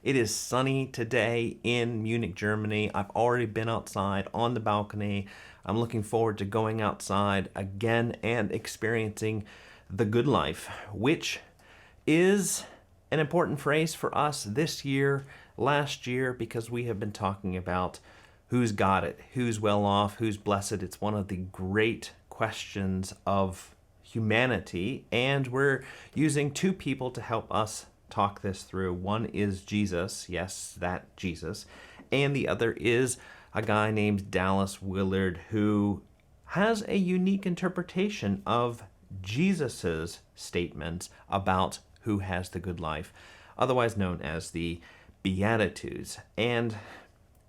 It is sunny today in Munich, Germany. I've already been outside on the balcony. I'm looking forward to going outside again and experiencing the good life, which is an important phrase for us this year, last year, because we have been talking about who's got it, who's well off, who's blessed. It's one of the great questions of humanity, and we're using two people to help us talk this through. One is Jesus, yes, that Jesus, and the other is a guy named Dallas Willard who has a unique interpretation of Jesus's statements about who has the good life, otherwise known as the Beatitudes. And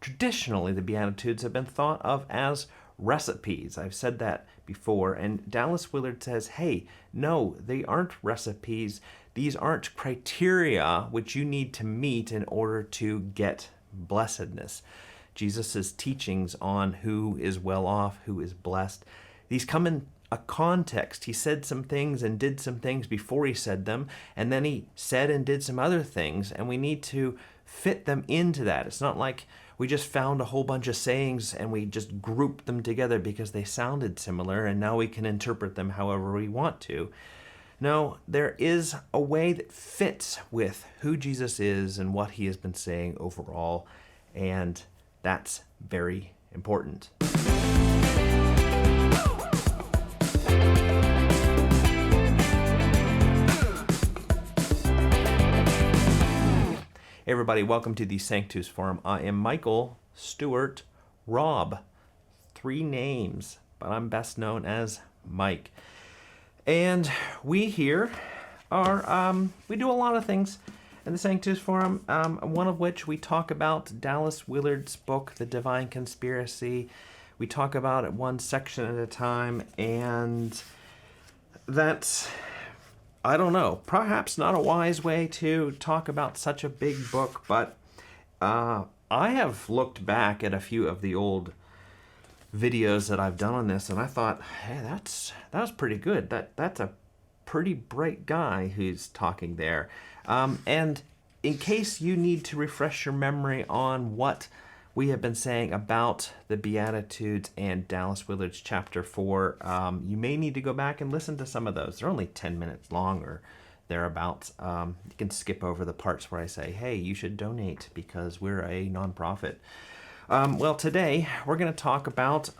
traditionally, the Beatitudes have been thought of as recipes. I've said that before, and Dallas Willard says, hey, no, they aren't recipes. These aren't criteria which you need to meet in order to get blessedness. Jesus' teachings on who is well off, who is blessed, these come in a context. He said some things and did some things before he said them, and then he said and did some other things, and we need to fit them into that. It's not like we just found a whole bunch of sayings and we just grouped them together because they sounded similar and now we can interpret them however we want to. No, there is a way that fits with who Jesus is and what he has been saying overall, and that's very important. Hey everybody, welcome to the Sanctus Forum. I am Michael Stewart Robb. 3 names, but I'm best known as Mike. And we here are, we do a lot of things in the Sanctus Forum, one of which we talk about Dallas Willard's book, The Divine Conspiracy. We talk about it one section at a time, and that's, I don't know, perhaps not a wise way to talk about such a big book, but I have looked back at a few of the old videos that I've done on this, and I thought, hey, that was pretty good. That's a pretty bright guy who's talking there. And in case you need to refresh your memory on what we have been saying about the Beatitudes and Dallas Willard's chapter 4, you may need to go back and listen to some of those. They're only 10 minutes long or thereabouts. You can skip over the parts where I say, hey, you should donate because we're a nonprofit. Well, today we're going to talk about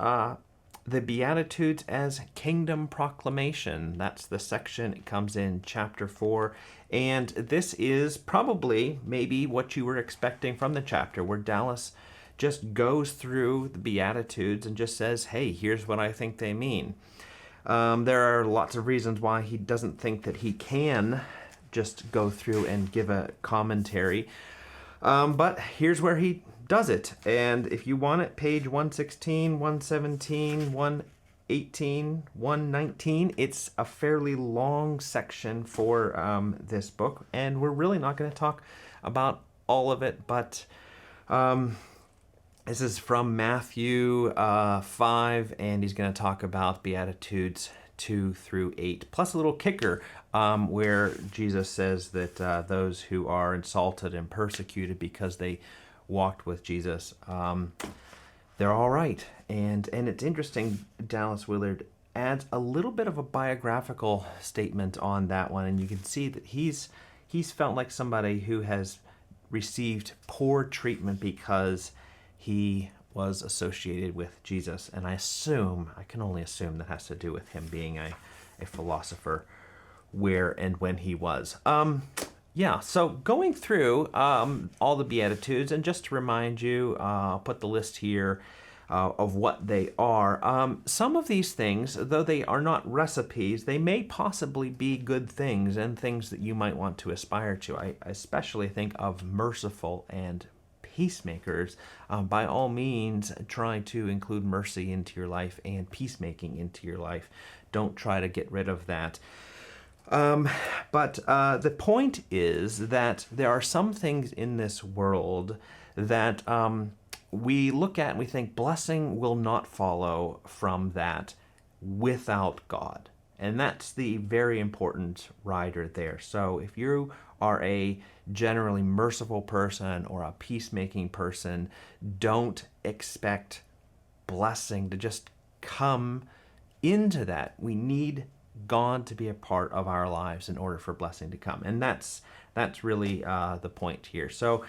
the Beatitudes as kingdom proclamation. That's the section. It comes in chapter 4. And this is probably maybe what you were expecting from the chapter, where Dallas just goes through the Beatitudes and just says, hey, here's what I think they mean. There are lots of reasons why he doesn't think that he can just go through and give a commentary. But here's where he does it. And if you want it, page 116, 117, 118, 119, it's a fairly long section for this book. And we're really not going to talk about all of it, but this is from Matthew 5, and he's going to talk about Beatitudes 2 through 8, plus a little kicker where Jesus says that those who are insulted and persecuted because they walked with Jesus, they're all right. And it's interesting, Dallas Willard adds a little bit of a biographical statement on that one, and you can see that he's felt like somebody who has received poor treatment because he was associated with Jesus. And I can only assume that has to do with him being a philosopher where and when he was. So going through all the Beatitudes, and just to remind you, I'll put the list here of what they are. Some of these things, though they are not recipes, they may possibly be good things and things that you might want to aspire to. I especially think of merciful and peacemakers. By all means, try to include mercy into your life and peacemaking into your life. Don't try to get rid of that. But the point is that there are some things in this world that we look at and we think blessing will not follow from that without God. And that's the very important rider there. So if you are a generally merciful person or a peacemaking person, don't expect blessing to just come into that. We need God to be a part of our lives in order for blessing to come, and that's really the point here. So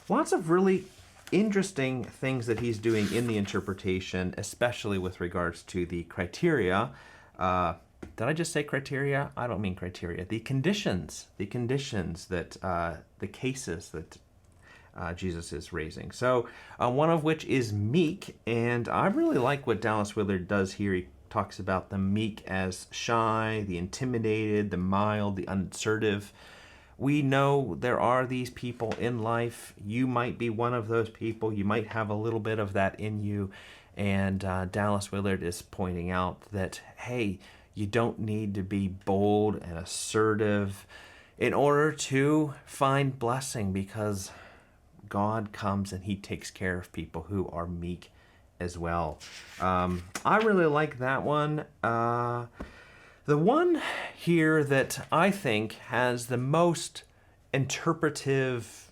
lots of really interesting things that he's doing in the interpretation, especially with regards to the criteria. Did I just say criteria? I don't mean criteria. The conditions that the cases that Jesus is raising. So one of which is meek, and I really like what Dallas Willard does here. He talks about the meek as shy, the intimidated, the mild, the unassertive. We know there are these people in life. You might be one of those people. You might have a little bit of that in you. And Dallas Willard is pointing out that, hey, you don't need to be bold and assertive in order to find blessing, because God comes and he takes care of people who are meek as well. I really like that one. The one here that I think has the most interpretive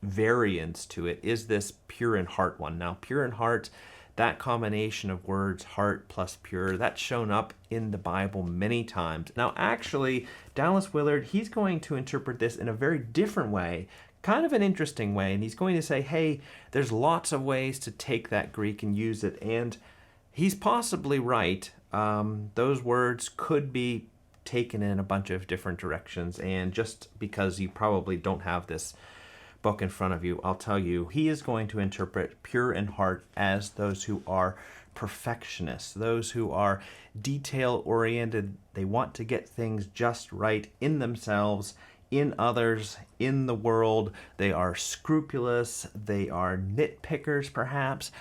variance to it is this pure in heart one. Now, pure in heart, that combination of words, heart plus pure, that's shown up in the Bible many times. Now, actually, Dallas Willard, he's going to interpret this in a very different way, kind of an interesting way, and he's going to say, hey, there's lots of ways to take that Greek and use it, and he's possibly right. Those words could be taken in a bunch of different directions, and just because you probably don't have this book in front of you, I'll tell you, he is going to interpret pure in heart as those who are perfectionists, those who are detail-oriented. They want to get things just right in themselves, in others, in the world. They are scrupulous. They are nitpickers, perhaps.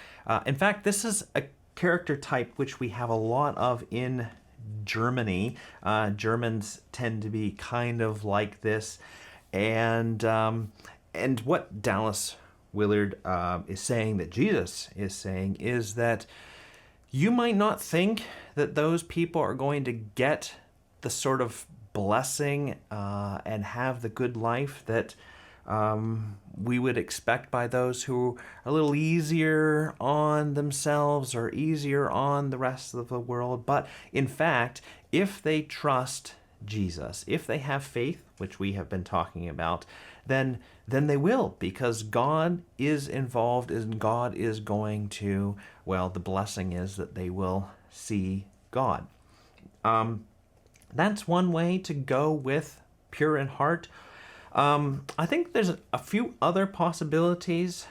In fact, this is a character type which we have a lot of in Germany. Germans tend to be kind of like this, and what Dallas Willard is saying, that Jesus is saying, is that you might not think that those people are going to get the sort of blessing and have the good life that we would expect by those who are a little easier on themselves or easier on the rest of the world. But in fact, if they trust Jesus, if they have faith, which we have been talking about, then they will, because God is involved and God is going to, well, the blessing is that they will see God. That's one way to go with pure in heart. I think there's a few other possibilities.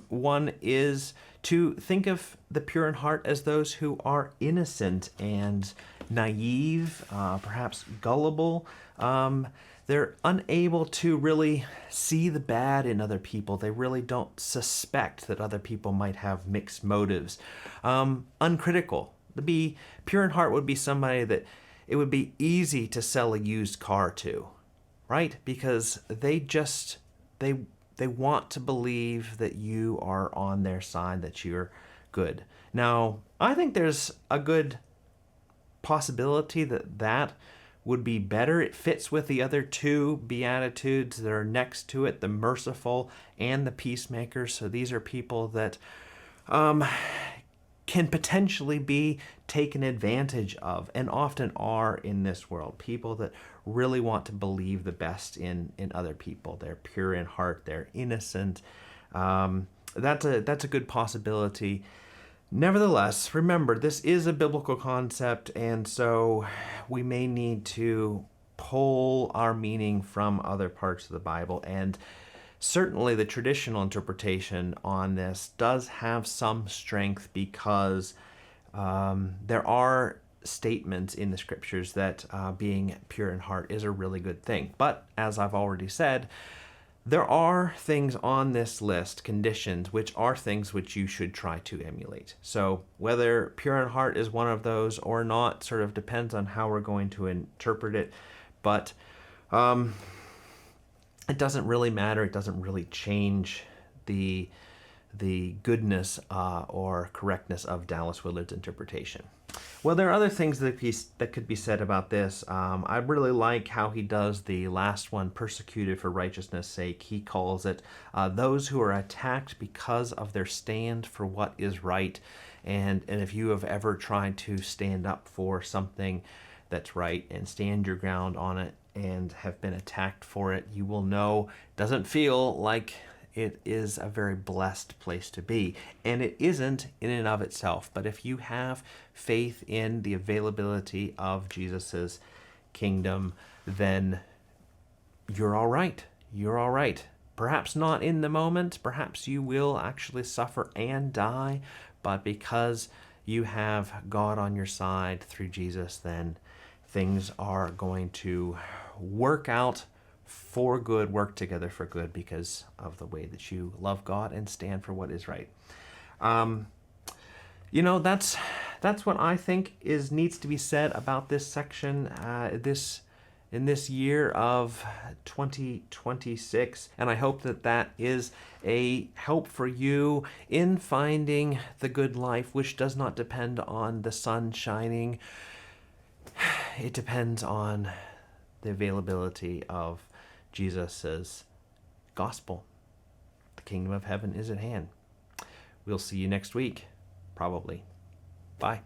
One is to think of the pure in heart as those who are innocent and naive, perhaps gullible. They're unable to really see the bad in other people. They really don't suspect that other people might have mixed motives. Uncritical. To be pure in heart would be somebody that it would be easy to sell a used car to, right? Because they want to believe that you are on their side, that you're good. Now, I think there's a good possibility that would be better. It fits with the other two Beatitudes that are next to it, the merciful and the peacemakers. So these are people that can potentially be taken advantage of, and often are in this world. People that really want to believe the best in other people. They're pure in heart. They're innocent. That's a good possibility. Nevertheless, remember, this is a biblical concept, and so we may need to pull our meaning from other parts of the Bible. And certainly the traditional interpretation on this does have some strength, because there are statements in the scriptures that being pure in heart is a really good thing. But as I've already said, there are things on this list, conditions, which are things which you should try to emulate. So whether pure in heart is one of those or not sort of depends on how we're going to interpret it. But it doesn't really matter. It doesn't really change the the goodness or correctness of Dallas Willard's interpretation. Well, there are other things that could be said about this. I really like how he does the last one, persecuted for righteousness' sake. He calls it those who are attacked because of their stand for what is right. And if you have ever tried to stand up for something that's right and stand your ground on it and have been attacked for it, you will know it doesn't feel like it is a very blessed place to be. And it isn't in and of itself. But if you have faith in the availability of Jesus's kingdom, then you're all right. You're all right. Perhaps not in the moment. Perhaps you will actually suffer and die. But because you have God on your side through Jesus, then things are going to work out for good, work together for good because of the way that you love God and stand for what is right. That's what I think needs to be said about this section in this year of 2026. And I hope that is a help for you in finding the good life, which does not depend on the sun shining. It depends on the availability of Jesus' gospel. The kingdom of heaven is at hand. We'll see you next week, probably. Bye.